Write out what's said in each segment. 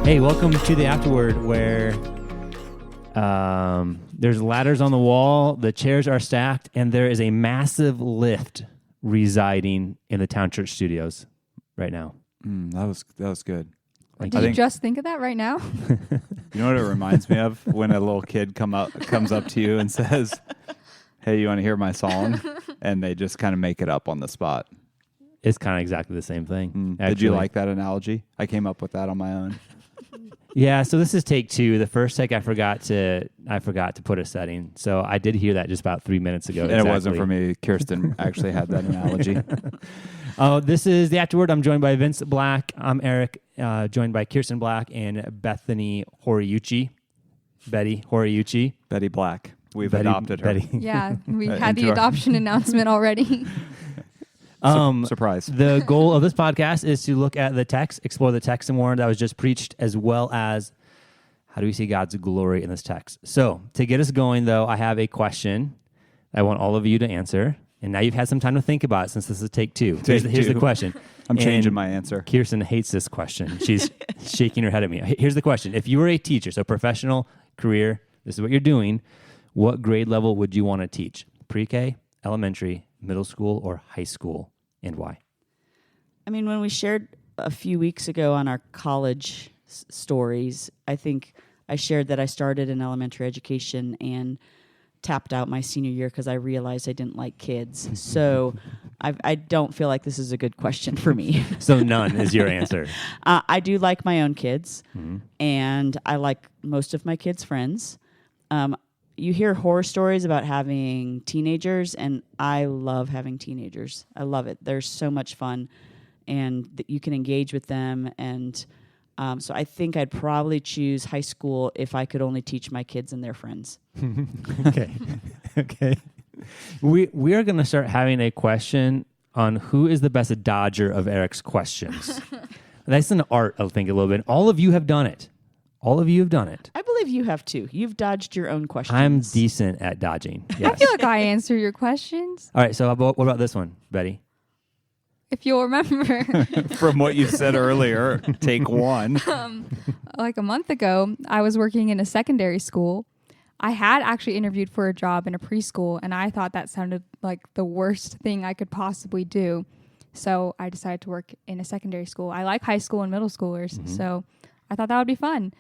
Hey, welcome to the AfterWord, where there's ladders on the wall, the chairs are stacked, and there is a massive lift residing in the Town Church Studios right now. That was good. Did you just think of that right now? You know what it reminds me of? When a little kid comes up to you and says, "Hey, you want to hear my song?" And they just kind of make it up on the spot. It's kind of exactly the same thing. Did you like that analogy? I came up with that on my own. Yeah, so this is take 2. The first take I forgot to put a setting. So I did hear that just about 3 minutes ago. And It wasn't for me. Kirsten actually had that analogy. This is the Afterword. I'm joined by Vince Black. I'm Eric, joined by Kirsten Black and Bethany Horiuchi. Betty Horiuchi. Betty Black. We've adopted her. Betty. Yeah, we had the adoption announcement already. Surprise. The goal of this podcast is to look at the text, explore the text and more that was just preached, as well as how do we see God's glory in this text. So to get us going, though, I have a question I want all of you to answer. And now you've had some time to think about it since this is take 2. Here's the question. I'm changing my answer. Kirsten hates this question. She's shaking her head at me. Here's the question. If you were a teacher, so professional career, this is what you're doing, what grade level would you want to teach? Pre-K, elementary, middle school, or high school, and why? I mean, when we shared a few weeks ago on our college stories, I think I shared that I started in elementary education and tapped out my senior year because I realized I didn't like kids. So I don't feel like this is a good question for me. So none is your answer. I do like my own kids, and I like most of my kids' friends. You hear horror stories about having teenagers, and I love having teenagers. I love it. They're so much fun, and you can engage with them. And so I think I'd probably choose high school if I could only teach my kids and their friends. Okay. We are going to start having a question on who is the best dodger of Eric's questions. That's an art, I think, a little bit. All of you have done it. All of you have done it. I believe you have too. You've dodged your own questions. I'm decent at dodging. Yes. I feel like I answer your questions. All right, so what about this one, Betty? If you'll remember. From what you said earlier, take 1. Like a month ago, I was working in a secondary school. I had actually interviewed for a job in a preschool, and I thought that sounded like the worst thing I could possibly do. So I decided to work in a secondary school. I like high school and middle schoolers, so I thought that would be fun.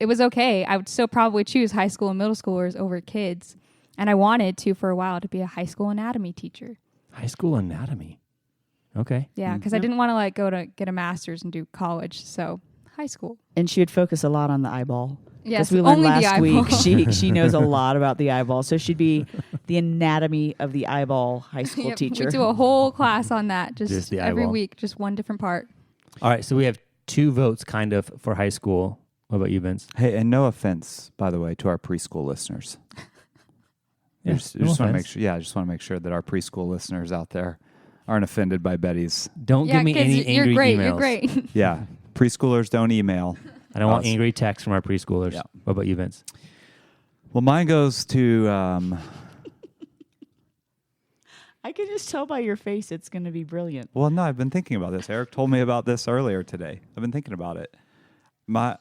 It was okay. I would still probably choose high school and middle schoolers over kids. And I wanted to, for a while, to be a high school anatomy teacher. High school anatomy. Okay. Yeah, because I didn't want to go to get a master's and do college. So high school. And she would focus a lot on the eyeball. Yes, we learned only last the eyeball. week she knows a lot about the eyeball. So she'd be the anatomy of the eyeball high school teacher. We do a whole class on that just the every eyeball. week, just one different part. All right, so we have 2 votes kind of for high school. What about you, Vince? Hey, and no offense, by the way, to our preschool listeners. Yeah, I just want to make sure. Yeah, I just want to make sure that our preschool listeners out there aren't offended by Betty's. Don't give me any angry emails. You're great. Yeah, preschoolers don't email. I don't want angry texts from our preschoolers. Yeah. What about you, Vince? Well, mine goes to. I can just tell by your face it's going to be brilliant. Well, no, I've been thinking about this. Eric told me about this earlier today. I've been thinking about it. My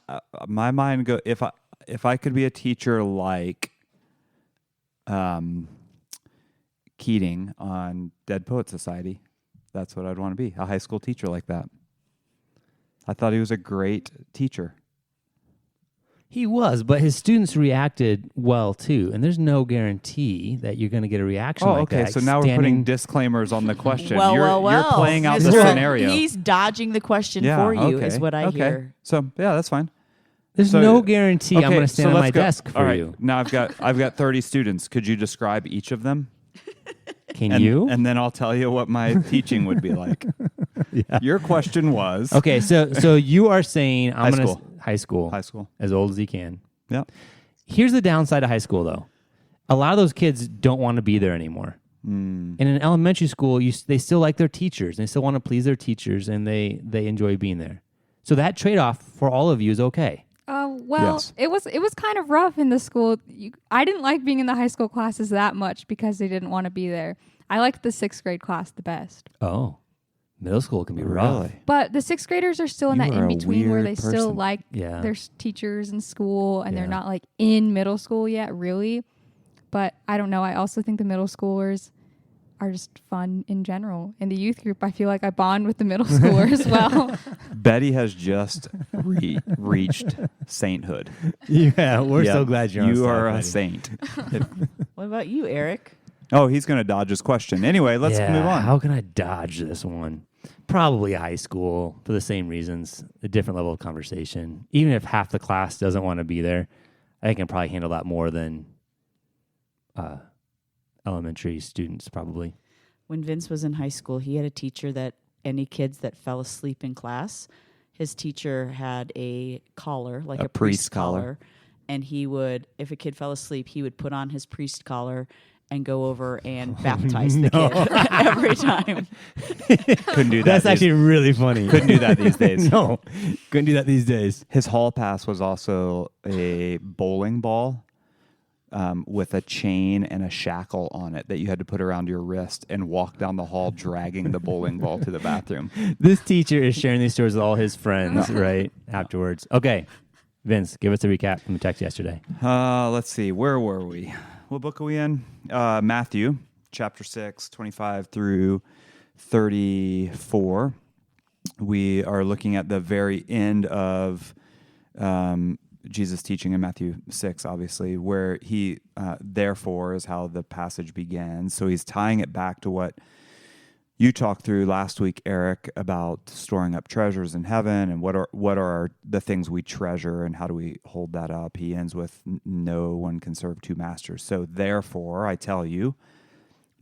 mind go if I could be a teacher like Keating on Dead Poet Society, that's what I'd want to be, a high school teacher like that. I thought he was a great teacher. He was, but his students reacted well, too. And there's no guarantee that you're going to get a reaction like that. Okay, so now we're putting disclaimers on the question. Well. You're playing out the Mr. scenario. He's dodging the question for you, is what I hear. So, yeah, that's fine. There's no guarantee I'm going to stand on my desk for you. Now I've got 30 students. Could you describe each of them? Can you? And then I'll tell you what my teaching would be like. Yeah. Your question was... Okay, so you are saying I'm going to... High school. As old as you can. Yeah. Here's the downside of high school, though. A lot of those kids don't want to be there anymore. And in elementary school, they still like their teachers. They still want to please their teachers, and they enjoy being there. So that trade-off for all of you is okay. Yes. It was kind of rough in the school. I didn't like being in the high school classes that much because they didn't want to be there. I liked the 6th grade class the best. Oh. Middle school can be rough. Really? But the sixth graders are still in You that are a in between where they weird still person. like Yeah. their teachers in school and they're Yeah. not like in middle school yet, really. But I don't know. I also think the middle schoolers are just fun in general. In the youth group, I feel like I bond with the middle schooler as well. Betty has just reached sainthood. Yeah, we're Yeah, so glad you're on You staff, are a buddy. saint. What about you, Eric? Oh, he's going to dodge his question. Anyway, let's Yeah, move on. How can I dodge this one? Probably high school for the same reasons, a different level of conversation. Even if half the class doesn't want to be there, I can probably handle that more than elementary students, probably. When Vince was in high school, he had a teacher that any kids that fell asleep in class, his teacher had a collar, like a priest collar. And he would, if a kid fell asleep, he would put on his priest collar and go over and baptize the kid every time. Couldn't do that. That's actually really funny. Couldn't do that these days. No, couldn't do that these days. His hall pass was also a bowling ball with a chain and a shackle on it that you had to put around your wrist and walk down the hall dragging the bowling ball to the bathroom. This teacher is sharing these stories with all his friends, right? Afterwards. Okay, Vince, give us a recap from the text yesterday. Let's see. Where were we? What book are we in? Matthew, chapter 6, 25 through 34. We are looking at the very end of Jesus' teaching in Matthew 6, obviously, where he, therefore, is how the passage begins. So he's tying it back to what you talked through last week, Eric, about storing up treasures in heaven and what are the things we treasure and how do we hold that up. He ends with, no one can serve two masters. So therefore, I tell you,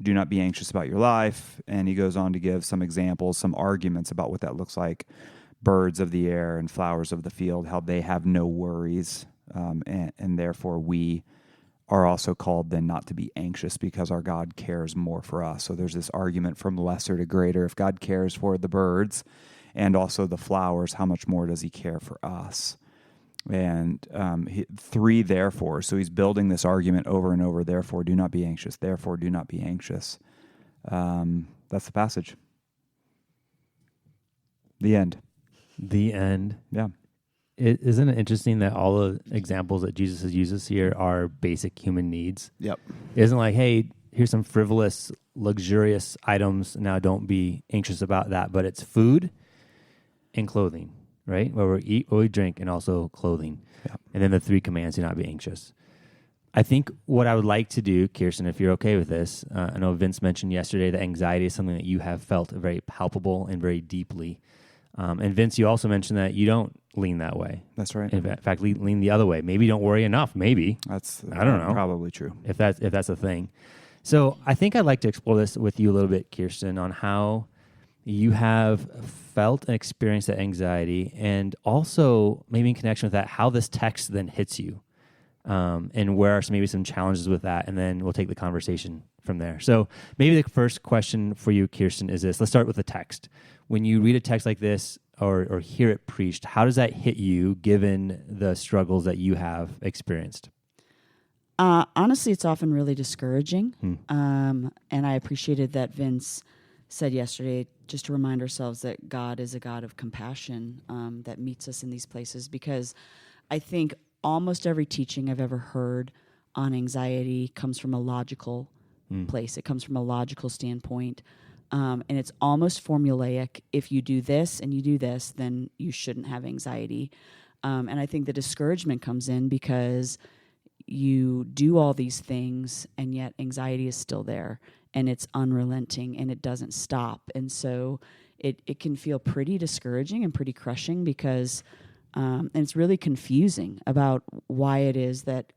do not be anxious about your life. And he goes on to give some examples, some arguments about what that looks like. Birds of the air and flowers of the field, how they have no worries. And therefore we are also called then not to be anxious because our God cares more for us. So there's this argument from lesser to greater. If God cares for the birds and also the flowers, how much more does he care for us? And 3 therefore. So he's building this argument over and over. Therefore, do not be anxious. Therefore, do not be anxious. That's the passage. The end. The end. Yeah. Isn't it interesting that all the examples that Jesus uses here are basic human needs? Yep. It isn't like, hey, here's some frivolous, luxurious items. Now don't be anxious about that. But it's food and clothing, right? Where we eat, where we drink, and also clothing. Yep. And then the 3 commands, do not be anxious. I think what I would like to do, Kirsten, if you're okay with this, I know Vince mentioned yesterday that anxiety is something that you have felt very palpable and very deeply. And Vince, you also mentioned that you don't lean that way. That's right. In fact, lean the other way. Maybe you don't worry enough. Maybe That's I don't know. Probably true. if that's a thing. So I think I'd like to explore this with you a little bit, Kirsten, on how you have felt and experienced that anxiety, and also maybe in connection with that, how this text then hits you, and where are maybe some challenges with that, and then we'll take the conversation from there. So maybe the first question for you, Kirsten, is this. Let's start with the text. When you read a text like this or hear it preached, how does that hit you given the struggles that you have experienced? Honestly, it's often really discouraging. And I appreciated that Vince said yesterday, just to remind ourselves that God is a God of compassion that meets us in these places, because I think almost every teaching I've ever heard on anxiety comes from a logical place. It comes from a logical standpoint. And it's almost formulaic. If you do this and you do this, then you shouldn't have anxiety. And I think the discouragement comes in because you do all these things and yet anxiety is still there and it's unrelenting and it doesn't stop. And so it can feel pretty discouraging and pretty crushing because and it's really confusing about why it is that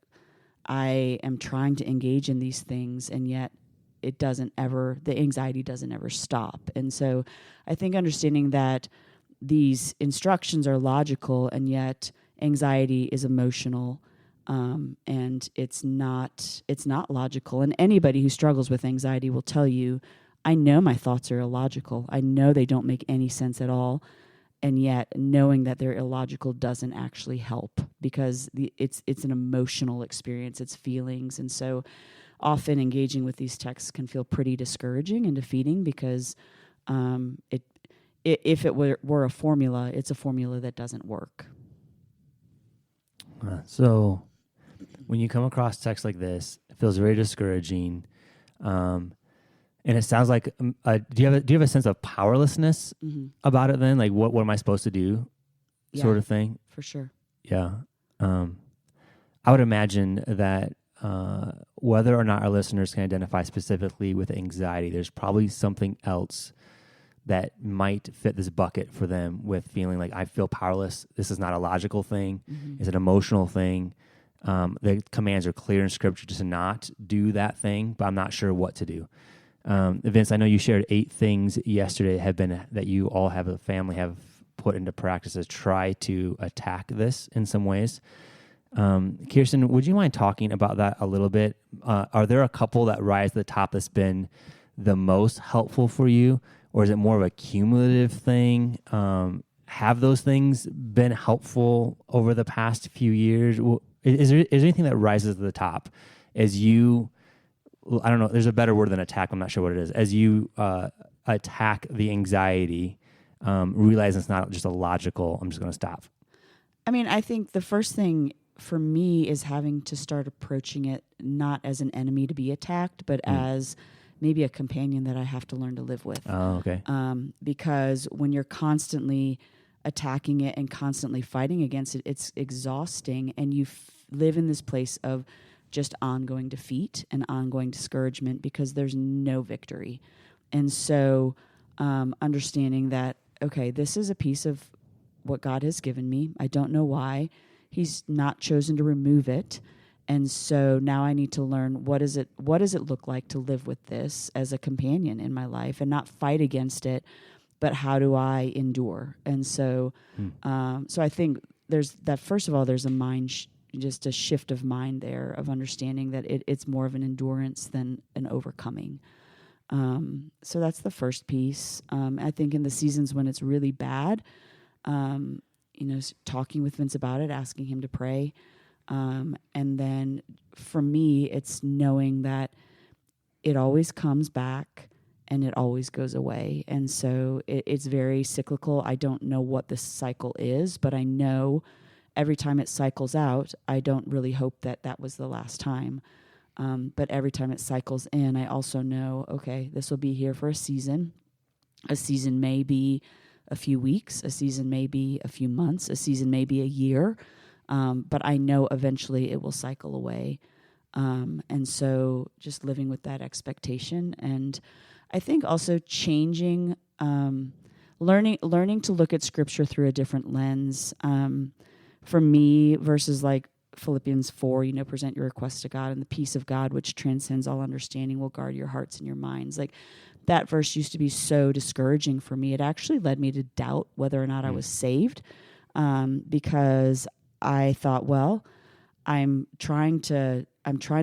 I am trying to engage in these things and yet the anxiety doesn't ever stop. And so I think understanding that these instructions are logical and yet anxiety is emotional, and it's not logical. And anybody who struggles with anxiety will tell you, I know my thoughts are illogical. I know they don't make any sense at all. And yet knowing that they're illogical doesn't actually help because it's an emotional experience, it's feelings. And so often engaging with these texts can feel pretty discouraging and defeating because if it were a formula, it's a formula that doesn't work. So when you come across text like this, it feels very discouraging. And it sounds like, do you have a sense of powerlessness about it then? Like, what am I supposed to do, sort of thing? For sure. Yeah. I would imagine that whether or not our listeners can identify specifically with anxiety, there's probably something else that might fit this bucket for them with feeling like I feel powerless. This is not a logical thing. It's an emotional thing. The commands are clear in Scripture to not do that thing, but I'm not sure what to do. Vince, I know you shared 8 things yesterday that you all have a family have put into practice to try to attack this in some ways. Kirsten, would you mind talking about that a little bit? Are there a couple that rise to the top that's been the most helpful for you, or is it more of a cumulative thing? Have those things been helpful over the past few years? Is there anything that rises to the top as you, I don't know, there's a better word than attack, I'm not sure what it is, as you attack the anxiety, realizing it's not just a logical, I'm just going to stop? I mean, I think the first thing for me is having to start approaching it not as an enemy to be attacked, but as maybe a companion that I have to learn to live with. Oh, okay. Because when you're constantly attacking it and constantly fighting against it, it's exhausting, and you live in this place of just ongoing defeat and ongoing discouragement because there's no victory. And so understanding that, okay, this is a piece of what God has given me. I don't know why. He's not chosen to remove it. And so now I need to learn what does it look like to live with this as a companion in my life and not fight against it, but how do I endure? And so so I think there's that, first of all, there's a mind just a shift of mind there of understanding that it's more of an endurance than an overcoming. So that's the first piece. I think in the seasons when it's really bad, talking with Vince about it, asking him to pray. And then for me, it's knowing that it always comes back and it always goes away. And so it's very cyclical. I don't know what the cycle is, but I know every time it cycles out, I don't really hope that was the last time. But every time it cycles in, I also know, okay, this will be here for a season. A season may be a few weeks, a season may be a few months, a season may be a year, but I know eventually it will cycle away. And so just living with that expectation. And I think also changing, learning to look at Scripture through a different lens. For me, verses like Philippians 4, present your requests to God, and the peace of God, which transcends all understanding, will guard your hearts and your minds. Like, that verse used to be so discouraging for me. It actually led me to doubt whether or not I was saved, because I thought, well, I'm trying to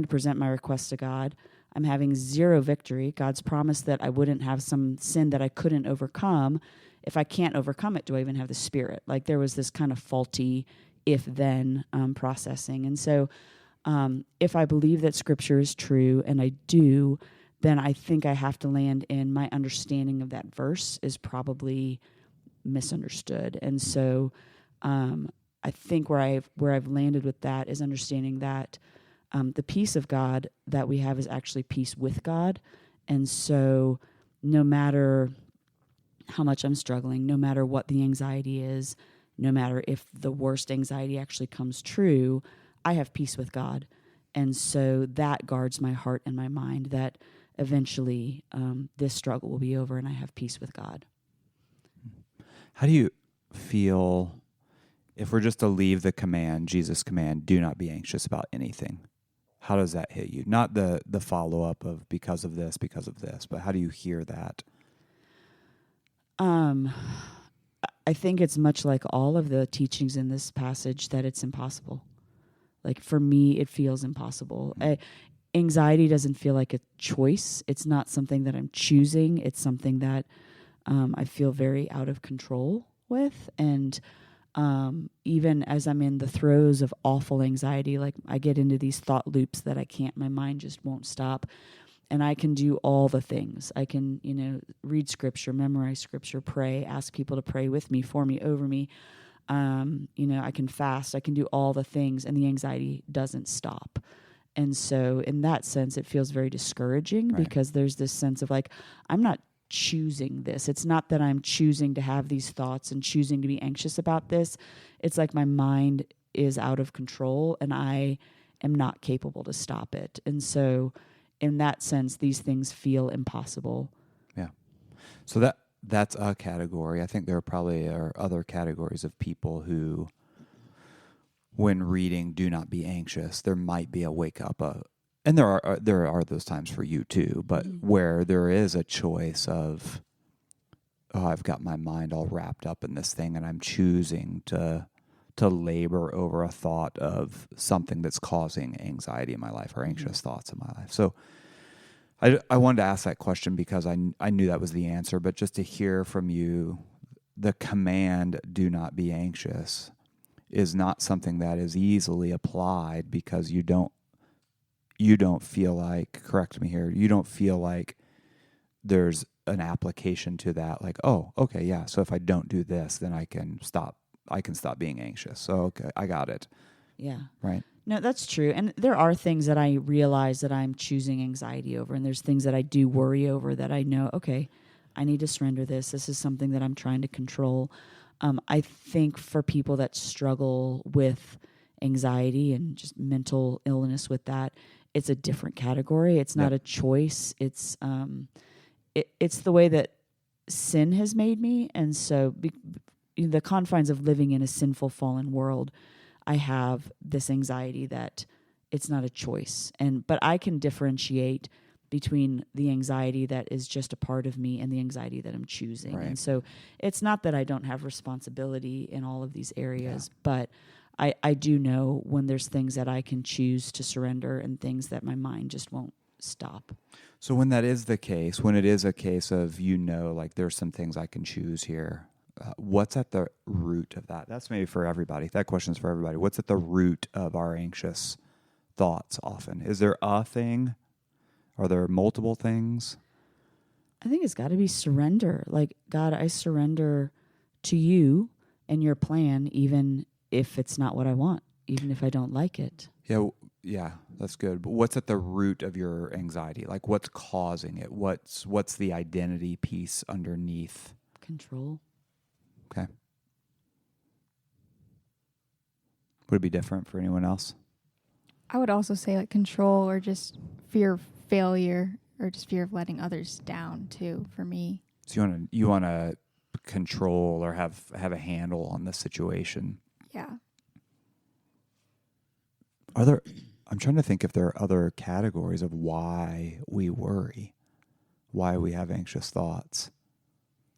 present my requests to God. I'm having zero victory. God's promised that I wouldn't have some sin that I couldn't overcome. If I can't overcome it, do I even have the Spirit? Like, there was this kind of faulty if-then processing. And so if I believe that Scripture is true, and I do, then I think I have to land in my understanding of that verse is probably misunderstood. And so I think where I've landed with that is understanding that the peace of God that we have is actually peace with God. And so no matter how much I'm struggling, no matter what the anxiety is, no matter if the worst anxiety actually comes true, I have peace with God. And so that guards my heart and my mind, that eventually this struggle will be over and I have peace with God. How do you feel if we're just to leave the command, Jesus' command, do not be anxious about anything? How does that hit you? Not the follow-up of because of this, but how do you hear that? I think it's much like all of the teachings in this passage that it's impossible. Like, for me, it feels impossible. Anxiety doesn't feel like a choice. It's not something that I'm choosing. It's something that I feel very out of control with. And even as I'm in the throes of awful anxiety, like I get into these thought loops that my mind just won't stop. And I can do all the things. I can, read scripture, memorize scripture, pray, ask people to pray with me, for me, over me. I can fast. I can do all the things, and the anxiety doesn't stop. And so in that sense, it feels very discouraging because there's this sense of like, I'm not choosing this. It's not that I'm choosing to have these thoughts and choosing to be anxious about this. It's like my mind is out of control and I am not capable to stop it. And so in that sense, these things feel impossible. Yeah. So that's a category. I think there probably are other categories of people who, when reading "Do Not Be Anxious," there might be a wake up, and there are those times for you too. But where there is a choice of, oh, I've got my mind all wrapped up in this thing, and I'm choosing to labor over a thought of something that's causing anxiety in my life or anxious thoughts in my life. So I wanted to ask that question because I knew that was the answer, but just to hear from you, the command, do not be anxious, is not something that is easily applied because you don't feel like, correct me here, you don't feel like there's an application to that, like, oh, okay, yeah, so if I don't do this, then I can stop being anxious. So, okay, I got it. Yeah. Right. No, that's true. And there are things that I realize that I'm choosing anxiety over, and there's things that I do worry over that I know, okay, I need to surrender this. This is something that I'm trying to control. I think for people that struggle with anxiety and just mental illness with that, it's a different category. It's not a choice. It's it's the way that sin has made me. And so the confines of living in a sinful, fallen world, I have this anxiety that it's not a choice. But I can differentiate between the anxiety that is just a part of me and the anxiety that I'm choosing. Right. And so it's not that I don't have responsibility in all of these areas, but I do know when there's things that I can choose to surrender and things that my mind just won't stop. So when that is the case, when it is a case of, like there's some things I can choose here, what's at the root of that? That's maybe for everybody. That question's for everybody. What's at the root of our anxious thoughts often? Is there a thing? Are there multiple things? I think it's got to be surrender. Like, God, I surrender to you and your plan, even if it's not what I want, even if I don't like it. Yeah, that's good. But what's at the root of your anxiety? Like, what's causing it? What's the identity piece underneath? Control. Okay. Would it be different for anyone else? I would also say like control or just fear of failure or just fear of letting others down too for me. So you want to control or have a handle on the situation. Yeah. I'm trying to think if there are other categories of why we worry, why we have anxious thoughts,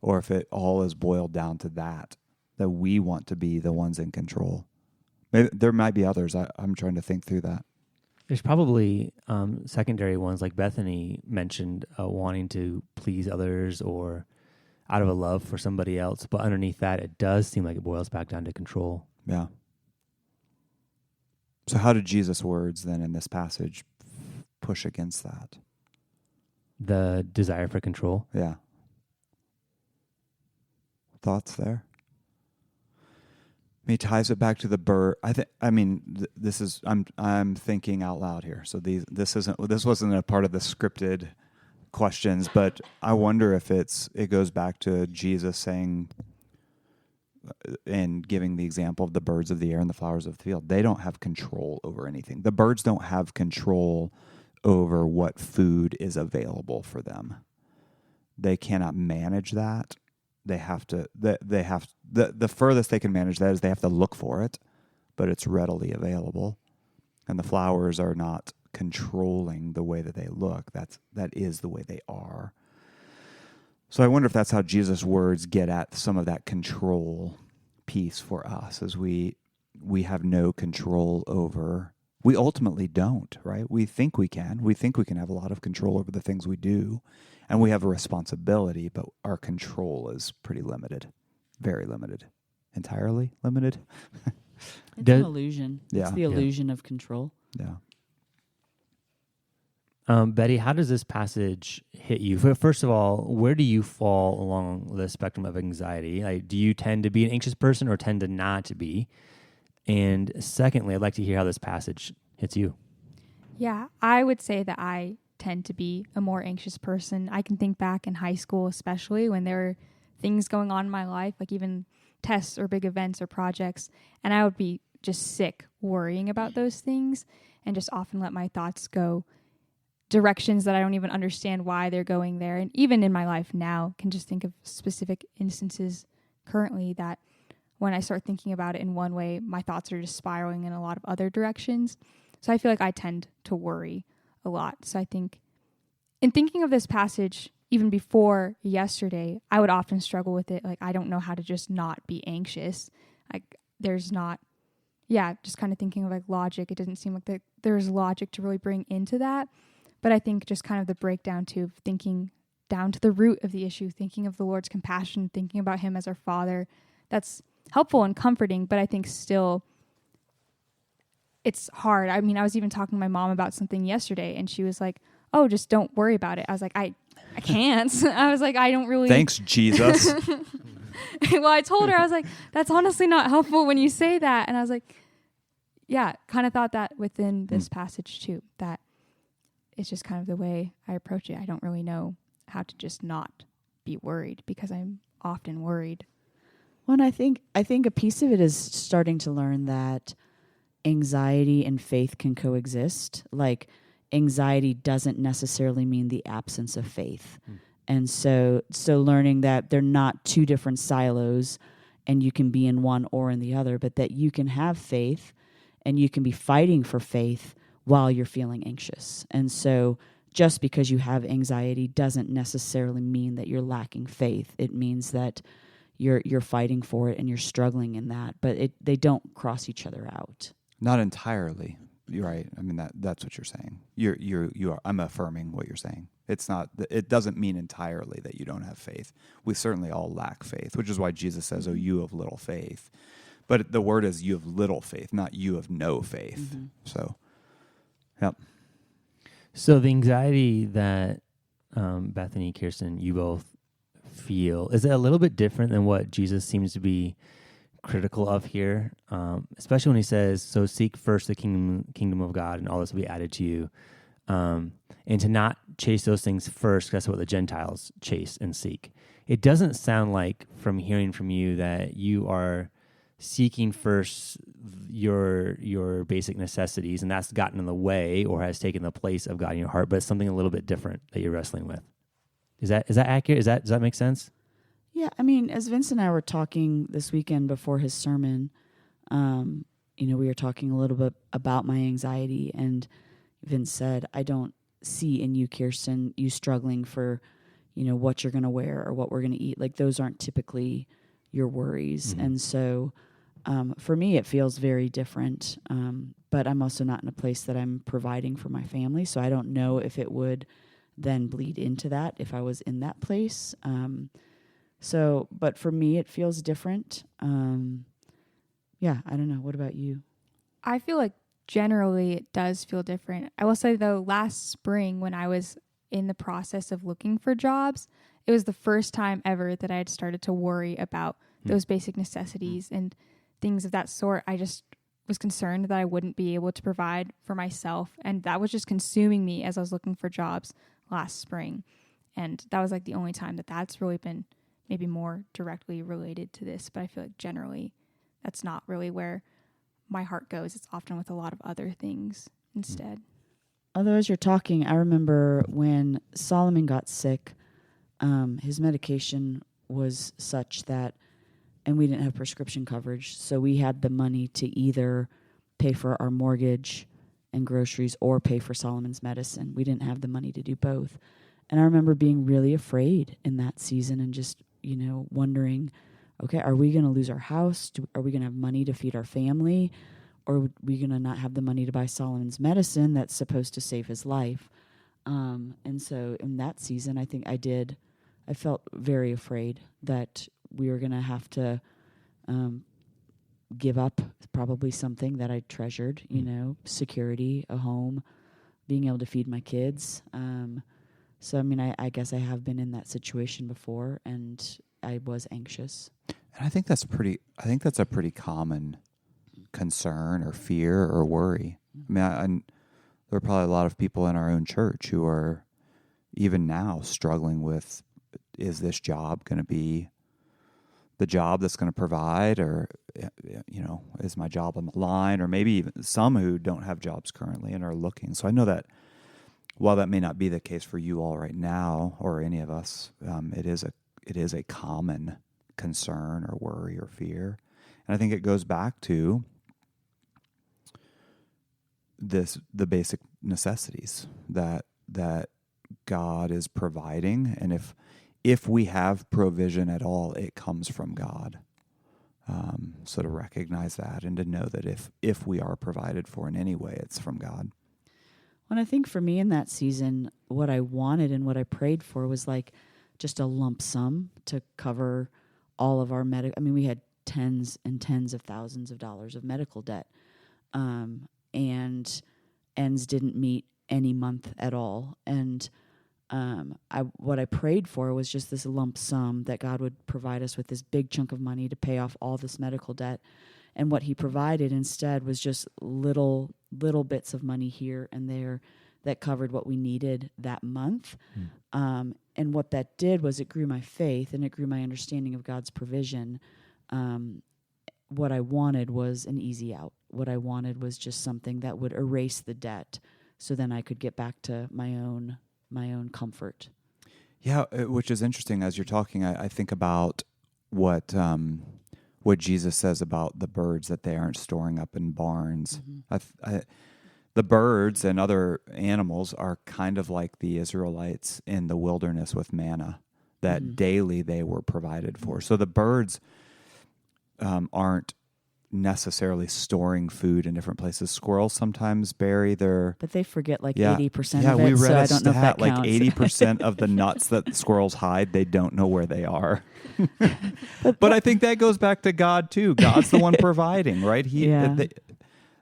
or if it all is boiled down to that we want to be the ones in control. Maybe there might be others. I'm trying to think through that. There's probably secondary ones like Bethany mentioned, wanting to please others or out of a love for somebody else. But underneath that, it does seem like it boils back down to control. Yeah. So how did Jesus' words then in this passage push against that? The desire for control. Yeah. Thoughts there? He ties it back to the bird. This is I'm thinking out loud here. So this wasn't a part of the scripted questions, but I wonder if it goes back to Jesus saying and giving the example of the birds of the air and the flowers of the field. They don't have control over anything. The birds don't have control over what food is available for them. They cannot manage that. They have to. The furthest they can manage that is they have to look for it, but it's readily available. And the flowers are not controlling the way that they look. That is the way they are. So I wonder if that's how Jesus' words get at some of that control piece for us, as we have no control over. We ultimately don't, right? We think we can. We think we can have a lot of control over the things we do. And we have a responsibility, but our control is pretty limited, very limited, entirely limited. It's an illusion. Yeah. It's the illusion of control. Yeah. Betty, how does this passage hit you? First of all, where do you fall along the spectrum of anxiety? Like, do you tend to be an anxious person or tend to not to be? And secondly, I'd like to hear how this passage hits you. Yeah, I would say that I tend to be a more anxious person. I can think back in high school, especially when there were things going on in my life, like even tests or big events or projects, and I would be just sick worrying about those things and just often let my thoughts go directions that I don't even understand why they're going there. And even in my life now, can just think of specific instances currently that when I start thinking about it in one way, my thoughts are just spiraling in a lot of other directions. So I feel like I tend to worry a lot. So I think in thinking of this passage, even before yesterday, I would often struggle with it. Like, I don't know how to just not be anxious. Like, there's not, just kind of thinking of like logic. It doesn't seem like there's logic to really bring into that. But I think just kind of the breakdown to thinking down to the root of the issue, thinking of the Lord's compassion, thinking about him as our Father, that's helpful and comforting. But I think still it's hard. I mean, I was even talking to my mom about something yesterday and she was like, oh, just don't worry about it. I was like, I can't. I was like, I don't really. Thanks, Jesus. Well, I told her, I was like, that's honestly not helpful when you say that. And I was like, kind of thought that within this passage too, that it's just kind of the way I approach it. I don't really know how to just not be worried because I'm often worried. Well, and I think a piece of it is starting to learn that anxiety and faith can coexist. Like, anxiety doesn't necessarily mean the absence of faith. And so learning that they're not two different silos and you can be in one or in the other, but that you can have faith and you can be fighting for faith while you're feeling anxious. And so just because you have anxiety doesn't necessarily mean that you're lacking faith. It means that you're fighting for it and you're struggling in that, but they don't cross each other out. Not entirely. You're right. I mean, that's what you're saying. You are. I'm affirming what you're saying. It's not. It doesn't mean entirely that you don't have faith. We certainly all lack faith, which is why Jesus says, "Oh, you of little faith." But the word is, "You of little faith," not "You of no faith." Mm-hmm. So, yep. So the anxiety that Bethany, Kirsten, you both feel, is it a little bit different than what Jesus seems to be critical of here, especially when he says, so seek first the kingdom of God and all this will be added to you, and to not chase those things first, that's what the Gentiles chase and seek. It doesn't sound like, from hearing from you, that you are seeking first your basic necessities and that's gotten in the way or has taken the place of God in your heart, but it's something a little bit different that you're wrestling with. Is that accurate? Does that make sense? Yeah, I mean, as Vince and I were talking this weekend before his sermon, we were talking a little bit about my anxiety, and Vince said, I don't see in you, Kirsten, you struggling for, what you're going to wear or what we're going to eat. Like, those aren't typically your worries. Mm-hmm. And so for me, it feels very different, but I'm also not in a place that I'm providing for my family, so I don't know if it would then bleed into that if I was in that place. But for me, it feels different. I don't know. What about you? I feel like generally it does feel different. I will say, though, last spring when I was in the process of looking for jobs, it was the first time ever that I had started to worry about those basic necessities and things of that sort. I just was concerned that I wouldn't be able to provide for myself. And that was just consuming me as I was looking for jobs last spring. And that was like the only time that's really been maybe more directly related to this. But I feel like generally that's not really where my heart goes. It's often with a lot of other things instead. Although as you're talking, I remember when Solomon got sick, his medication was such that, and we didn't have prescription coverage, so we had the money to either pay for our mortgage and groceries or pay for Solomon's medicine. We didn't have the money to do both. And I remember being really afraid in that season and just, wondering, okay, are we going to lose our house? Are we going to have money to feed our family? Or are we going to not have the money to buy Solomon's medicine that's supposed to save his life? And so in that season, I think I felt very afraid that we were going to have to give up probably something that I treasured, security, a home, being able to feed my kids. So, I mean, I guess I have been in that situation before, and I was anxious. And I think that's a pretty common concern or fear or worry. I mean, there are probably a lot of people in our own church who are even now struggling with, is this job going to be the job that's going to provide, or, is my job on the line, or maybe even some who don't have jobs currently and are looking. So I know that while that may not be the case for you all right now or any of us, it is a common concern or worry or fear. And I think it goes back to the basic necessities that God is providing. And if we have provision at all, it comes from God. So to recognize that and to know that if we are provided for in any way, it's from God. Well, I think for me in that season, what I wanted and what I prayed for was like just a lump sum to cover all of our we had tens and tens of thousands of dollars of medical debt, and ends didn't meet any month at all. And what I prayed for was just this lump sum that God would provide us with this big chunk of money to pay off all this medical debt. And what he provided instead was just little bits of money here and there that covered what we needed that month. And what that did was it grew my faith and it grew my understanding of God's provision. What I wanted was an easy out. What I wanted was just something that would erase the debt, so then I could get back to my own comfort. Yeah, which is interesting. As you're talking, I think about what Jesus says about the birds, that they aren't storing up in barns. Mm-hmm. The birds and other animals are kind of like the Israelites in the wilderness with manna, that daily they were provided for. So the birds aren't necessarily storing food in different places. Squirrels sometimes bury their... But they forget 80% of it, we read so I don't know if that counts. 80% of the nuts that squirrels hide, they don't know where they are. But I think that goes back to God too. God's the one providing, right?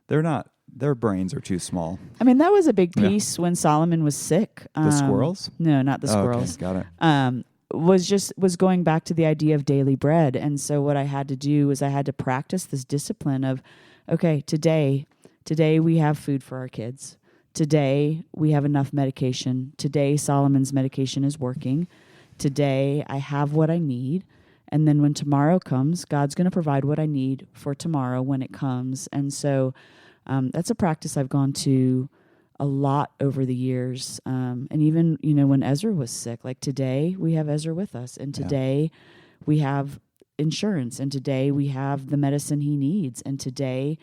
They're not... Their brains are too small. I mean, that was a big piece when Solomon was sick. The squirrels? No, not the squirrels. Okay, got it. Was going back to the idea of daily bread. And so what I had to do was I had to practice this discipline of, okay, today we have food for our kids. Today we have enough medication. Today Solomon's medication is working. Today I have what I need. And then when tomorrow comes, God's going to provide what I need for tomorrow when it comes. And so that's a practice I've gone to a lot over the years. And even, when Ezra was sick, like today we have Ezra with us, and today we have insurance, and today we have the medicine he needs, and today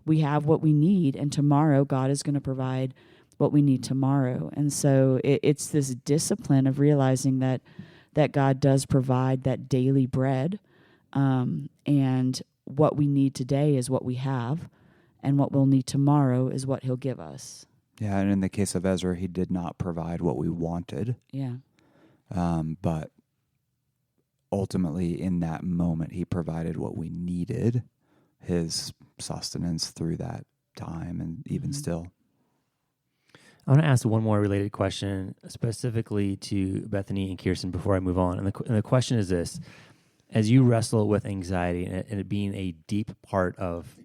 we have what we need, and tomorrow God is going to provide what we need tomorrow. And so it's this discipline of realizing that God does provide that daily bread, and what we need today is what we have, and what we'll need tomorrow is what he'll give us. Yeah, and in the case of Ezra, he did not provide what we wanted. Yeah. But ultimately, in that moment, he provided what we needed, his sustenance through that time, and even still. I want to ask one more related question, specifically to Bethany and Kirsten, before I move on. And the question is this: as you wrestle with anxiety and it being a deep part of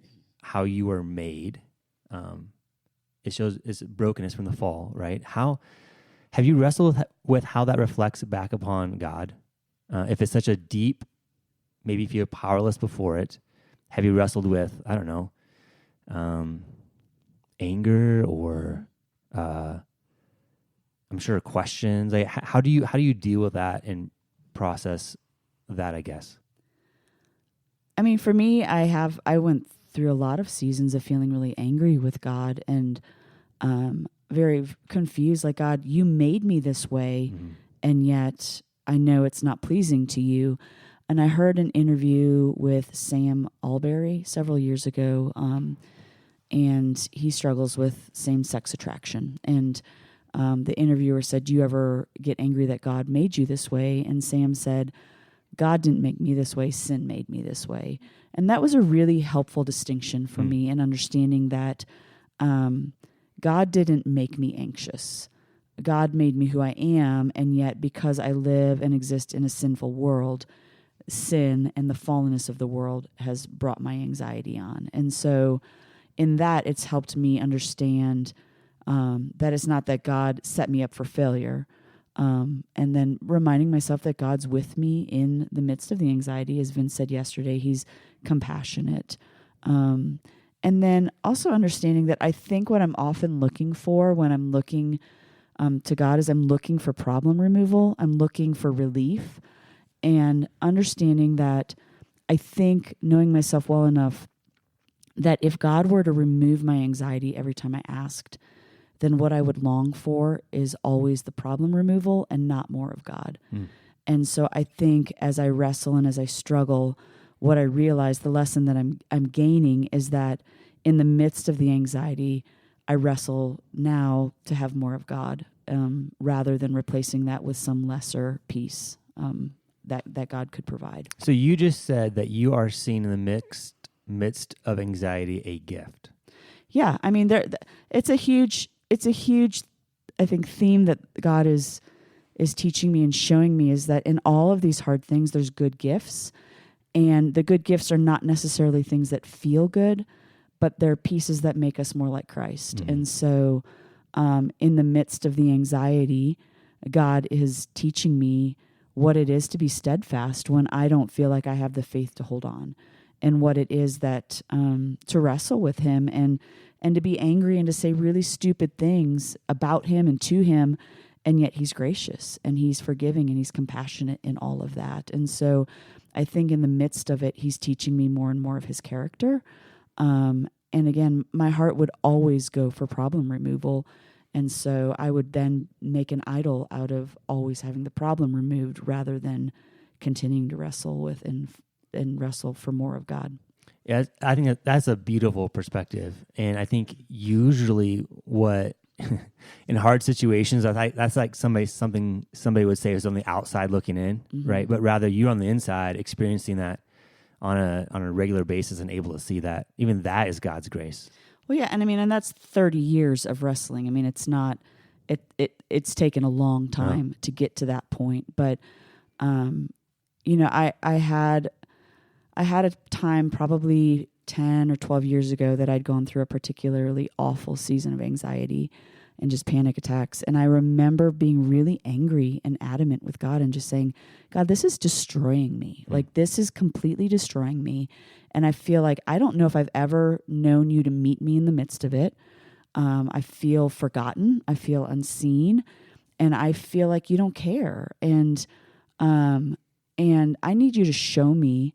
how you were made, it shows its brokenness from the fall, right? How have you wrestled with how that reflects back upon God? If it's such a deep, maybe if you're powerless before it, have you wrestled with, I don't know, anger or I'm sure questions? Like, how do you deal with that and process that, I guess? I mean, for me, I went through a lot of seasons of feeling really angry with God and very confused, like, God, you made me this way, and yet I know it's not pleasing to you. And I heard an interview with Sam Alberry several years ago, and he struggles with same-sex attraction. And the interviewer said, do you ever get angry that God made you this way? And Sam said, God didn't make me this way, sin made me this way. And that was a really helpful distinction for me in understanding that God didn't make me anxious. God made me who I am, and yet because I live and exist in a sinful world, sin and the fallenness of the world has brought my anxiety on. And so in that, it's helped me understand that it's not that God set me up for failure. And then reminding myself that God's with me in the midst of the anxiety. As Vince said yesterday, he's compassionate. And then also understanding that I think what I'm often looking for when I'm looking to God is I'm looking for problem removal. I'm looking for relief, and understanding that I think, knowing myself well enough, that if God were to remove my anxiety every time I asked, then what I would long for is always the problem removal and not more of God. And so I think as I wrestle and as I struggle, what I realize, the lesson that I'm gaining is that in the midst of the anxiety, I wrestle now to have more of God, rather than replacing that with some lesser peace that God could provide. So you just said that you are seeing in the midst of anxiety a gift. Yeah, I mean, it's a huge, I think, theme that God is teaching me and showing me, is that in all of these hard things, there's good gifts, and the good gifts are not necessarily things that feel good, but they're pieces that make us more like Christ. Mm-hmm. And so, in the midst of the anxiety, God is teaching me what it is to be steadfast when I don't feel like I have the faith to hold on, and what it is that to wrestle with Him and to be angry and to say really stupid things about Him and to Him, and yet He's gracious and He's forgiving and He's compassionate in all of that. And so I think in the midst of it, He's teaching me more and more of His character. And again, my heart would always go for problem removal. And so I would then make an idol out of always having the problem removed rather than continuing to wrestle with and wrestle for more of God. Yeah, I think that's a beautiful perspective. And I think usually what in hard situations, that's like somebody would say is on the outside looking in, Mm-hmm. right? But rather you're on the inside experiencing that on a regular basis and able to see that. Even that is God's grace. Well, yeah, and I mean, and that's 30 years of wrestling. I mean, it's not, it's taken a long time to get to that point. But, I had a time probably 10 or 12 years ago that I'd gone through a particularly awful season of anxiety and just panic attacks. And I remember being really angry and adamant with God and just saying, God, this is destroying me. Like, this is completely destroying me. And I feel like I don't know if I've ever known you to meet me in the midst of it. I feel forgotten. I feel unseen. And I feel like you don't care. And I need you to show me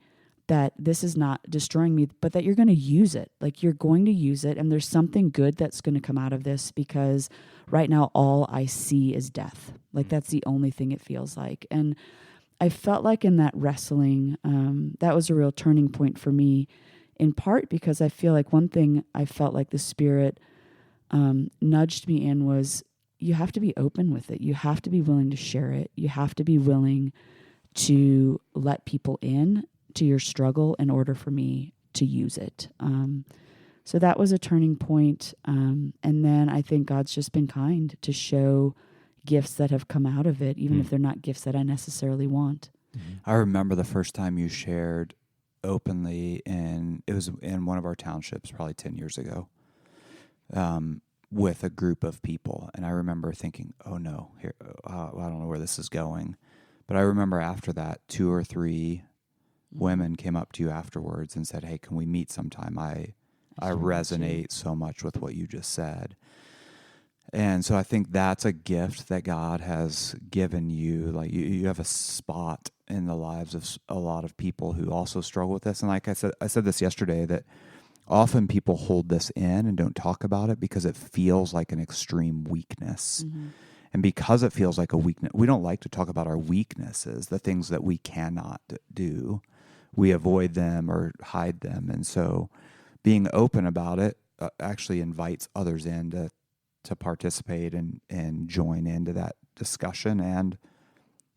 that this is not destroying me, but that you're going to use it. Like, you're going to use it. And there's something good that's going to come out of this, because right now all I see is death. Like, that's the only thing it feels like. And I felt like in that wrestling, that was a real turning point for me, in part because I feel like one thing I felt like the Spirit nudged me in was, you have to be open with it. You have to be willing to share it. You have to be willing to let people in to your struggle in order for me to use it. So that was a turning point. And then I think God's just been kind to show gifts that have come out of it, even if they're not gifts that I necessarily want. I remember the first time you shared openly, and it was in one of our townships probably 10 years ago, with a group of people. And I remember thinking, oh no, here, I don't know where this is going. But I remember after that, 2 or 3 women came up to you afterwards and said, hey, can we meet sometime? I resonate so much with what you just said. And so I think that's a gift that God has given you. Like, you have a spot in the lives of a lot of people who also struggle with this. And like I said this yesterday, that often people hold this in and don't talk about it because it feels like an extreme weakness. Mm-hmm. And because it feels like a weakness, we don't like to talk about our weaknesses, the things that we cannot do. We avoid them or hide them. And so being open about it actually invites others in to participate and join into that discussion, and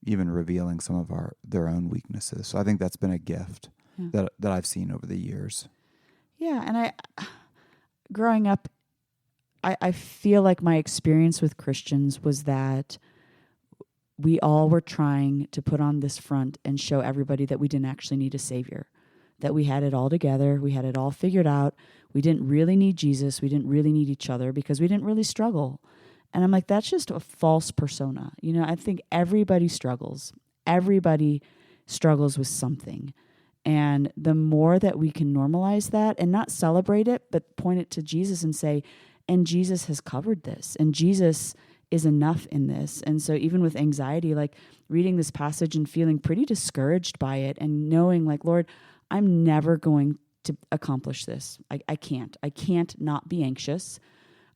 even revealing some of their own weaknesses. So I think that's been a gift that I've seen over the years. Yeah, and growing up, I feel like my experience with Christians was that we all were trying to put on this front and show everybody that we didn't actually need a savior, that we had it all together, we had it all figured out, we didn't really need Jesus, we didn't really need each other because we didn't really struggle. And I'm like, that's just a false persona. You know, I think everybody struggles. Everybody struggles with something. And the more that we can normalize that and not celebrate it, but point it to Jesus and say, and Jesus has covered this, and Jesus is enough in this. And so even with anxiety, like reading this passage and feeling pretty discouraged by it and knowing like, Lord, I'm never going to accomplish this. I can't not be anxious.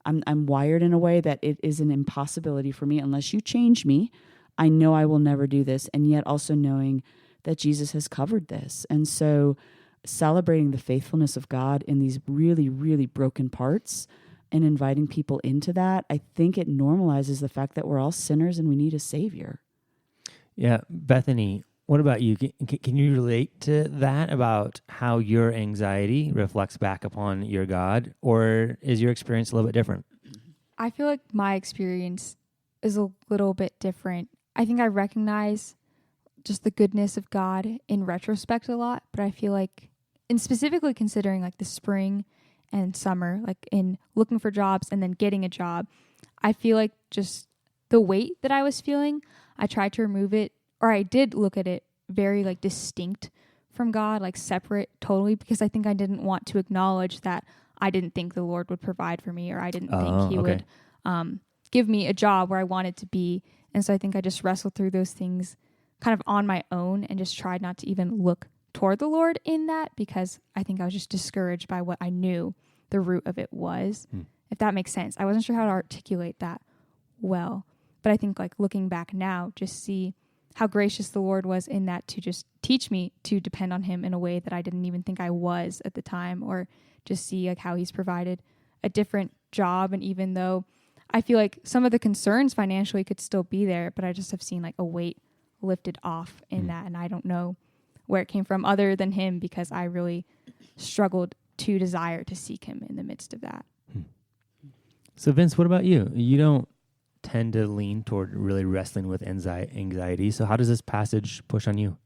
I'm wired in a way that it is an impossibility for me unless you change me. I know I will never do this. And yet also knowing that Jesus has covered this. And so celebrating the faithfulness of God in these really, really broken parts and inviting people into that, I think it normalizes the fact that we're all sinners and we need a savior. Yeah. Bethany, what about you? Can you relate to that about how your anxiety reflects back upon your God, or is your experience a little bit different? I feel like my experience is a little bit different. I think I recognize just the goodness of God in retrospect a lot, but I feel like, and specifically considering like the spring and summer, like in looking for jobs and then getting a job, I feel like just the weight that I was feeling, I tried to remove it, or I did look at it very like distinct from God, like separate totally, because I think I didn't want to acknowledge that I didn't think the Lord would provide for me, or I didn't think he would give me a job where I wanted to be. And so I think I just wrestled through those things kind of on my own and just tried not to even look toward the Lord in that, because I think I was just discouraged by what I knew the root of it was, if that makes sense. I wasn't sure how to articulate that well, but I think like looking back now, just see how gracious the Lord was in that to just teach me to depend on him in a way that I didn't even think I was at the time, or just see like how he's provided a different job. And even though I feel like some of the concerns financially could still be there, but I just have seen like a weight lifted off in that. And I don't know where it came from other than him, because I really struggled to desire to seek him in the midst of that. So Vince, what about you? You don't tend to lean toward really wrestling with anxiety. So how does this passage push on you?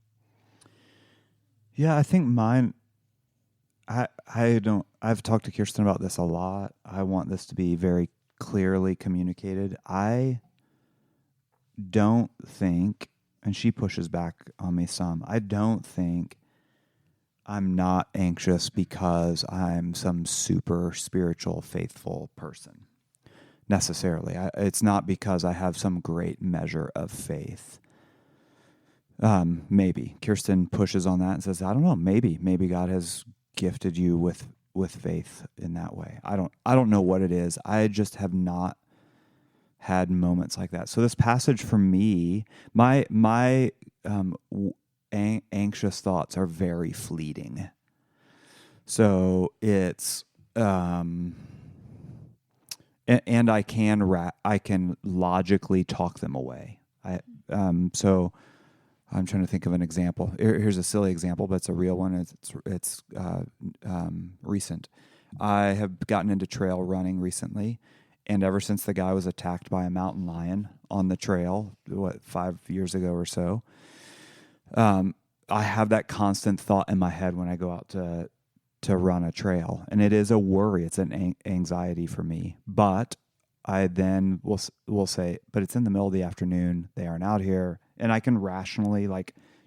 Yeah, I think mine, I've talked to Kirsten about this a lot. I want this to be very clearly communicated. I don't think, and she pushes back on me some, I don't think I'm not anxious because I'm some super spiritual, faithful person necessarily. It's not because I have some great measure of faith. Maybe Kirsten pushes on that and says, I don't know, maybe God has gifted you with faith in that way. I don't know what it is. I just have not had moments like that. So this passage for me, my anxious thoughts are very fleeting. So it's and I can logically talk them away. So I'm trying to think of an example. Here's a silly example, but it's a real one. It's recent. I have gotten into trail running recently, and ever since the guy was attacked by a mountain lion on the trail, 5 years ago or so, I have that constant thought in my head when I go out to run a trail, and it is a worry. It's an anxiety for me. But I then will say, but it's in the middle of the afternoon. They aren't out here, and I can rationally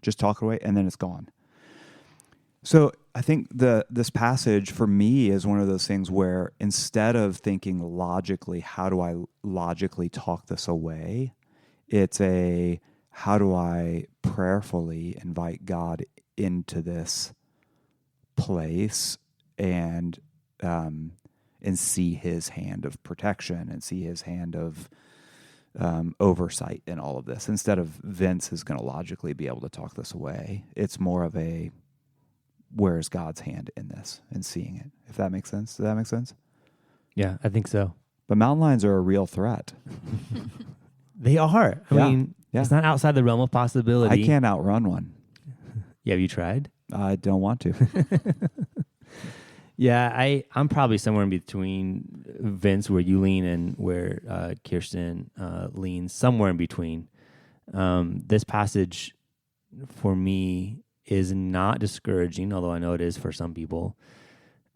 just talk away, and then it's gone. So I think this passage for me is one of those things where instead of thinking logically, how do I logically talk this away? It's how do I prayerfully invite God into this place and see his hand of protection and see his hand of oversight in all of this. Instead of Vince is going to logically be able to talk this away, it's more of where's God's hand in this and seeing it, if that makes sense. Does that make sense? Yeah, I think so. But mountain lions are a real threat. They are. I mean, it's not outside the realm of possibility. I can't outrun one. Yeah, have you tried? I don't want to. Yeah, I'm probably somewhere in between, Vince, where you lean and where Kirsten leans, somewhere in between. This passage for me is not discouraging, although I know it is for some people.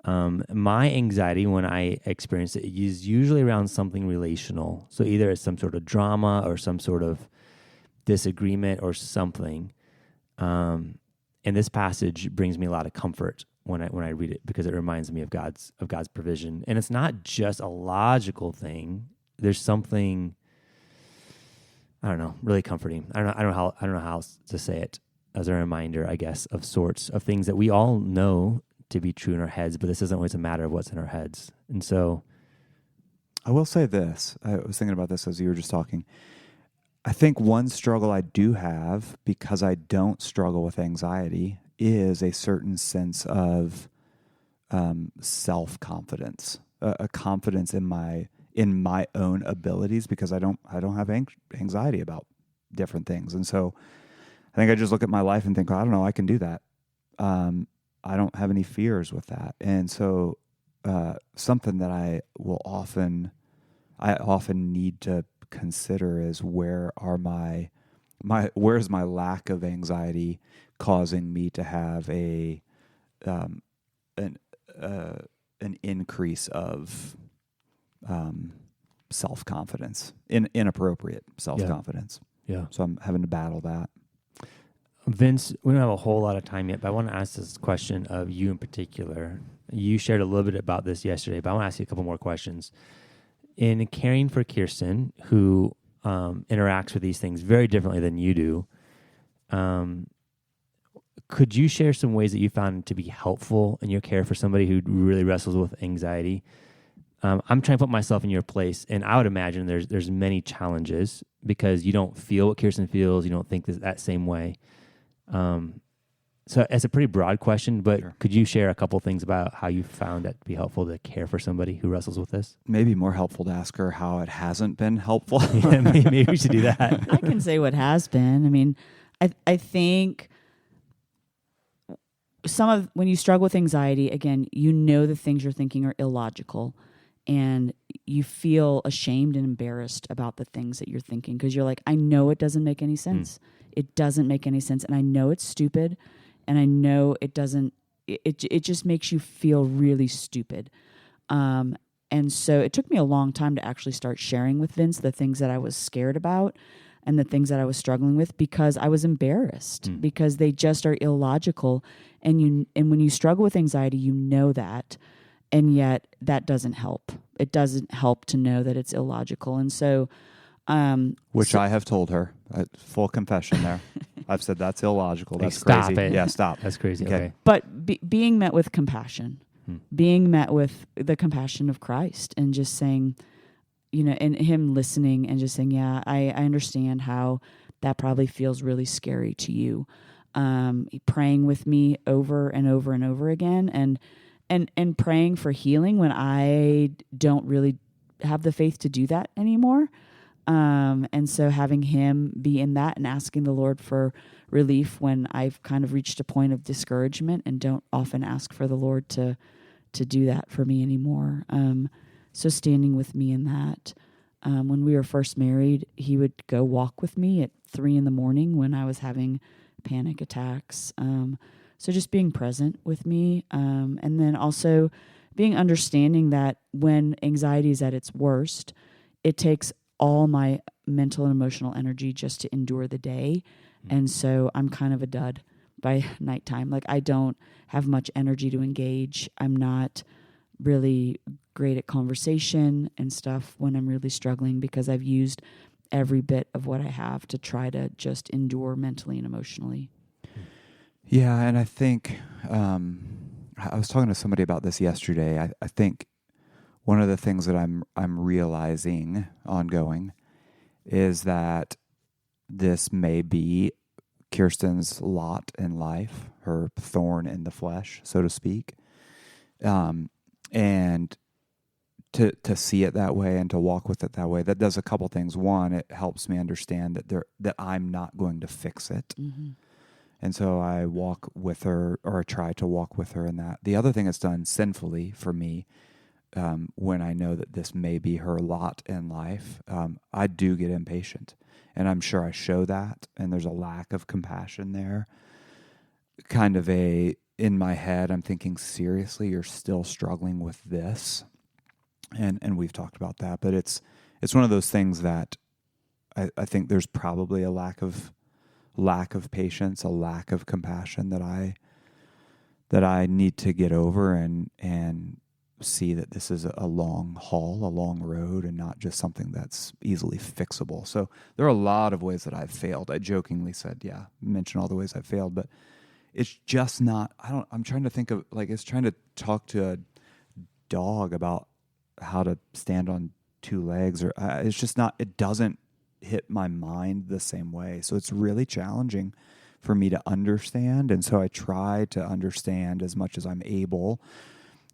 My anxiety when I experience it is usually around something relational. So either it's some sort of drama or some sort of disagreement or something. And this passage brings me a lot of comfort when I read it, because it reminds me of God's provision. And it's not just a logical thing. There's something, I don't know, really comforting. I don't know how else to say it, as a reminder, I guess, of sorts of things that we all know to be true in our heads, but this isn't always a matter of what's in our heads. And so I will say this. I was thinking about this as you were just talking. I think one struggle I do have, because I don't struggle with anxiety, is a certain sense of self-confidence, a confidence in my own abilities, because I don't have anxiety about different things. And so I think I just look at my life and think, I don't know, I can do that. I don't have any fears with that. And so something that I often need to consider is where's my lack of anxiety causing me to have an increase of self-confidence, inappropriate self-confidence. Yeah. So I'm having to battle that. Vince, we don't have a whole lot of time yet, but I want to ask this question of you in particular. You shared a little bit about this yesterday, but I want to ask you a couple more questions. In caring for Kirsten, who interacts with these things very differently than you do, could you share some ways that you found to be helpful in your care for somebody who really wrestles with anxiety? I'm trying to put myself in your place, and I would imagine there's many challenges because you don't feel what Kirsten feels, you don't think that same way. So it's a pretty broad question, but Sure. Could you share a couple things about how you found it to be helpful to care for somebody who wrestles with this? Maybe more helpful to ask her how it hasn't been helpful. Yeah, maybe we should do that. I can say what has been. I mean, I think when you struggle with anxiety, again, you know the things you're thinking are illogical, and you feel ashamed and embarrassed about the things that you're thinking, because you're like, I know it doesn't make any sense. It doesn't make any sense, and I know it's stupid, and I know it doesn't. It just makes you feel really stupid. And so it took me a long time to actually start sharing with Vince the things that I was scared about and the things that I was struggling with, because I was embarrassed, because they just are illogical. And when you struggle with anxiety, you know that, and yet that doesn't help. It doesn't help to know that it's illogical. And so, Which I have told her. Full confession there. I've said that's illogical. That's stop crazy. it. Yeah, stop. That's crazy. Okay. But being met with compassion, being met with the compassion of Christ, and just saying, and him listening and just saying, yeah, I understand how that probably feels really scary to you. Praying with me over and over and over again, and praying for healing when I don't really have the faith to do that anymore. And so having him be in that and asking the Lord for relief when I've kind of reached a point of discouragement and don't often ask for the Lord to do that for me anymore. So standing with me in that. When we were first married, he would go walk with me at 3 a.m. when I was having panic attacks. So just being present with me. And then also being understanding that when anxiety is at its worst, it takes all my mental and emotional energy just to endure the day. And so I'm kind of a dud by nighttime. Like, I don't have much energy to engage. I'm not really great at conversation and stuff when I'm really struggling, because I've used every bit of what I have to try to just endure mentally and emotionally. Yeah, and I think I was talking to somebody about this yesterday. I think one of the things that I'm realizing ongoing is that this may be Kirsten's lot in life, her thorn in the flesh, so to speak. And to see it that way and to walk with it that way, that does a couple things. One, it helps me understand that I'm not going to fix it. And so I walk with her, or I try to walk with her in that. The other thing it's done sinfully for me, when I know that this may be her lot in life, I do get impatient. And I'm sure I show that, and there's a lack of compassion there. Kind of in my head, I'm thinking, seriously, you're still struggling with this? And we've talked about that, but it's one of those things that I think there's probably a lack of patience, a lack of compassion that I need to get over and see that this is a long haul, a long road, and not just something that's easily fixable. So there are a lot of ways that I've failed. I jokingly said, mention all the ways I've failed, but it's just not, I'm trying to think of, like, it's trying to talk to a dog about how to stand on two legs, or it's just not, it doesn't hit my mind the same way. So it's really challenging for me to understand. And so I try to understand as much as I'm able,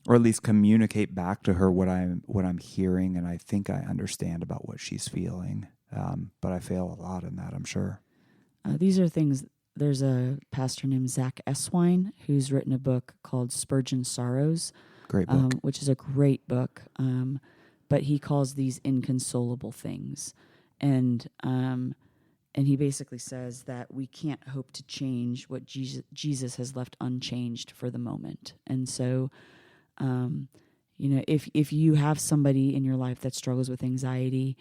or at least communicate back to her what I'm hearing. And I think I understand about what she's feeling. But I fail a lot in that, I'm sure. These are things. There's a pastor named Zach Eswine who's written a book called Spurgeon's Sorrows. Great book. Which is a great book. But he calls these inconsolable things. And he basically says that we can't hope to change what Jesus has left unchanged for the moment. And so, if you have somebody in your life that struggles with anxiety,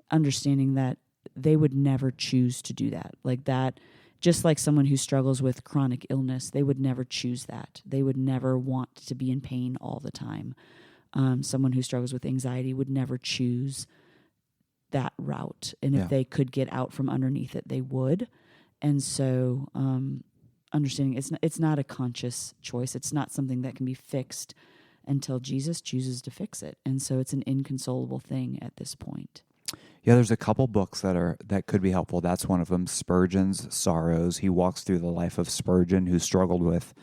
understanding that they would never choose to do that. Like that, just like someone who struggles with chronic illness, they would never choose that. They would never want to be in pain all the time. Someone who struggles with anxiety would never choose that route. And if they could get out from underneath it, they would. And so understanding it's not a conscious choice. It's not something that can be fixed until Jesus chooses to fix it. And so it's an inconsolable thing at this point. Yeah, there's a couple books that could be helpful. That's one of them, Spurgeon's Sorrows. He walks through the life of Spurgeon, who struggled with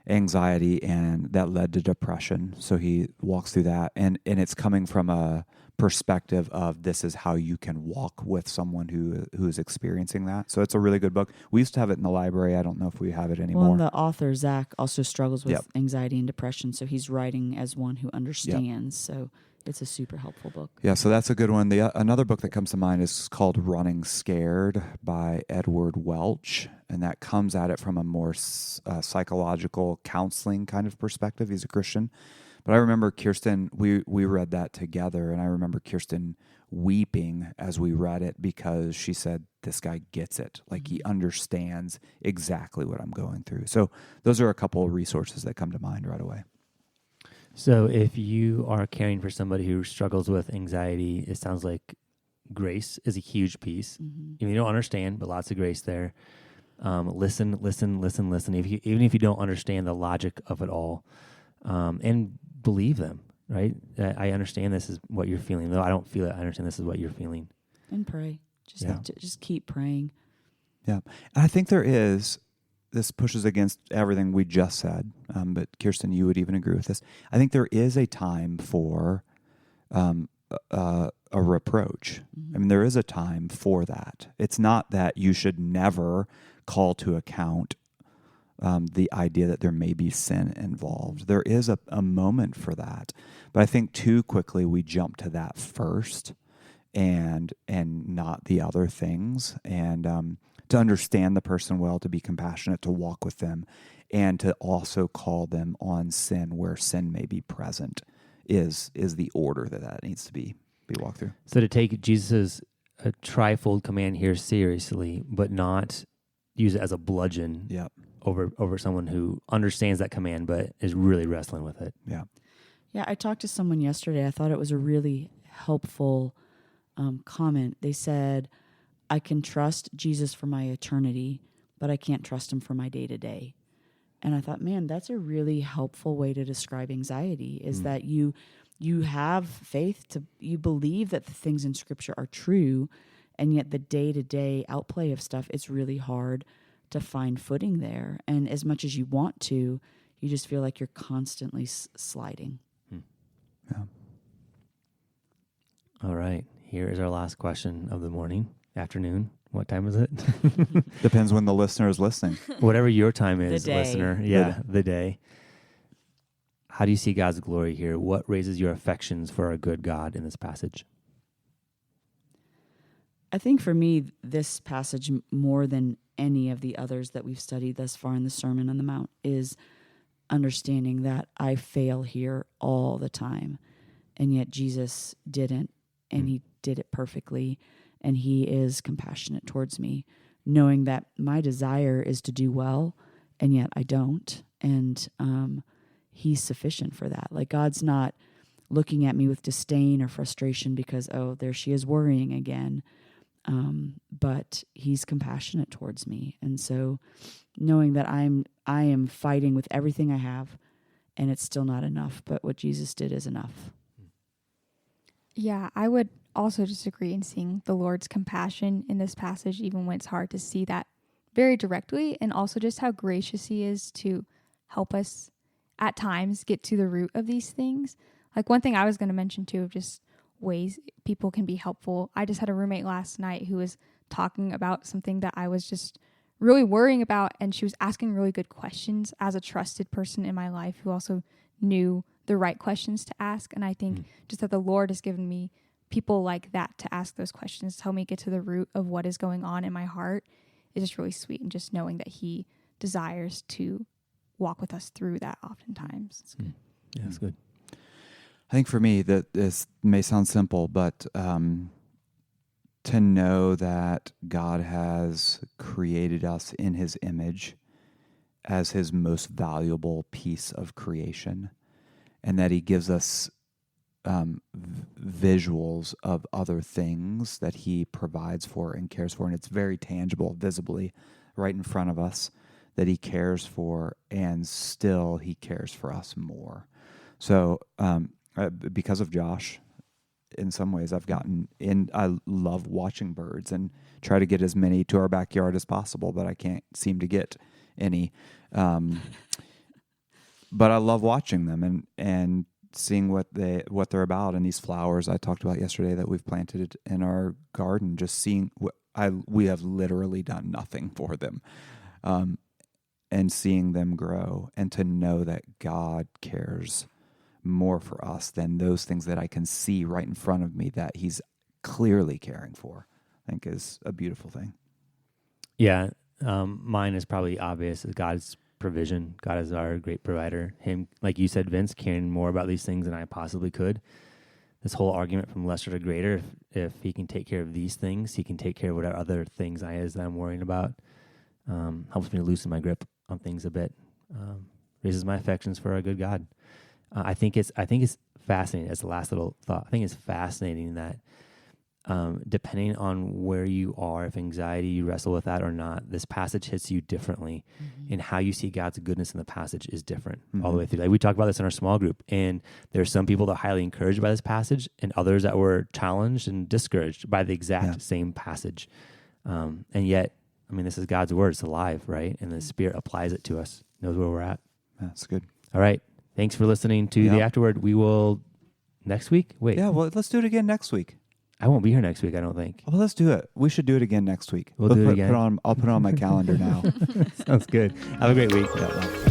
anxiety, and that led to depression. So he walks through that, and it's coming from a perspective of this is how you can walk with someone who is experiencing that. So it's a really good book. We used to have it in the library. I don't know if we have it anymore. Well, and the author, Zach, also struggles with anxiety and depression, so he's writing as one who understands. So it's a super helpful book. Yeah, so that's a good one. Another book that comes to mind is called Running Scared by Edward Welch, and that comes at it from a more psychological counseling kind of perspective. He's a Christian. But I remember Kirsten, we read that together, and I remember Kirsten weeping as we read it because she said, this guy gets it. Like, he understands exactly what I'm going through. So those are a couple of resources that come to mind right away. So if you are caring for somebody who struggles with anxiety, it sounds like grace is a huge piece. Mm-hmm. If you don't understand, but lots of grace there. Listen. Even if you don't understand the logic of it all, and believe them, right? I understand this is what you're feeling, though I don't feel it. I understand this is what you're feeling. And pray. Just keep praying. Yeah. And I think this pushes against everything we just said, but Kirsten, you would even agree with this. I think there is a time for a reproach. Mm-hmm. I mean, there is a time for that. It's not that you should never call to account the idea that there may be sin involved. There is a moment for that. But I think too quickly we jump to that first and not the other things. And to understand the person well, to be compassionate, to walk with them, and to also call them on sin where sin may be present is the order that needs to be walked through. So to take Jesus' trifold command here seriously, but not use it as a bludgeon over someone who understands that command but is really wrestling with it. Yeah. Yeah, I talked to someone yesterday. I thought it was a really helpful comment. They said, I can trust Jesus for my eternity, but I can't trust him for my day-to-day. And I thought, man, that's a really helpful way to describe anxiety, is that you have faith, you believe that the things in Scripture are true, and yet the day-to-day outplay of stuff, it's really hard to find footing there. And as much as you want to, you just feel like you're constantly sliding. Yeah. All right. Here is our last question of the morning, afternoon, What time is it? Depends when the listener is listening. Whatever your time is, day. listener. Yeah, the day. How do you see God's glory here? What raises your affections for our good God in this passage? I think for me, this passage, more than any of the others that we've studied thus far in the Sermon on the Mount, is understanding that I fail here all the time. And yet Jesus didn't, and he did it perfectly. And he is compassionate towards me, knowing that my desire is to do well, and yet I don't. And he's sufficient for that. Like, God's not looking at me with disdain or frustration because, oh, there she is worrying again. But he's compassionate towards me. And so knowing that I am fighting with everything I have, and it's still not enough, but what Jesus did is enough. Yeah, I would also just agree in seeing the Lord's compassion in this passage, even when it's hard to see that very directly, and also just how gracious he is to help us at times get to the root of these things. Like, one thing I was going to mention too, of just ways people can be helpful. I just had a roommate last night who was talking about something that I was just really worrying about, and she was asking really good questions as a trusted person in my life who also knew the right questions to ask. And I think just that the Lord has given me people like that to ask those questions, to help me get to the root of what is going on in my heart, is just really sweet. And just knowing that he desires to walk with us through that oftentimes. That's good. Yeah, that's good. I think for me that this may sound simple, but to know that God has created us in his image as his most valuable piece of creation, and that he gives us visuals of other things that he provides for and cares for, and it's very tangible, visibly right in front of us, that he cares for, and still he cares for us more. So because of Josh, in some ways I've gotten in. I love watching birds and try to get as many to our backyard as possible, but I can't seem to get any. But I love watching them and seeing what they're about, and these flowers I talked about yesterday that we've planted in our garden. Just seeing we have literally done nothing for them, and seeing them grow, and to know that God cares more for us than those things that I can see right in front of me that he's clearly caring for, I think is a beautiful thing. Yeah, mine is probably obvious. Is God's provision. God is our great provider. Him, like you said, Vince, caring more about these things than I possibly could. This whole argument from lesser to greater, if he can take care of these things, he can take care of whatever other things that I'm worrying about. Helps me to loosen my grip on things a bit. Raises my affections for our good God. I think it's fascinating. As the last little thought, I think it's fascinating that depending on where you are, if anxiety, you wrestle with that or not, this passage hits you differently, and how you see God's goodness in the passage is different all the way through. Like we talked about this in our small group, and there's some people that are highly encouraged by this passage, and others that were challenged and discouraged by the exact same passage. And yet, I mean, this is God's word; it's alive, right? And the Spirit applies it to us, knows where we're at. That's good. All right. Thanks for listening to the AfterWord. We will next week. Wait. Yeah. Well, let's do it again next week. I won't be here next week, I don't think. Well, let's do it. We should do it again next week. We'll do it again. I'll put it on my calendar now. Sounds good. Have a great week. Yeah,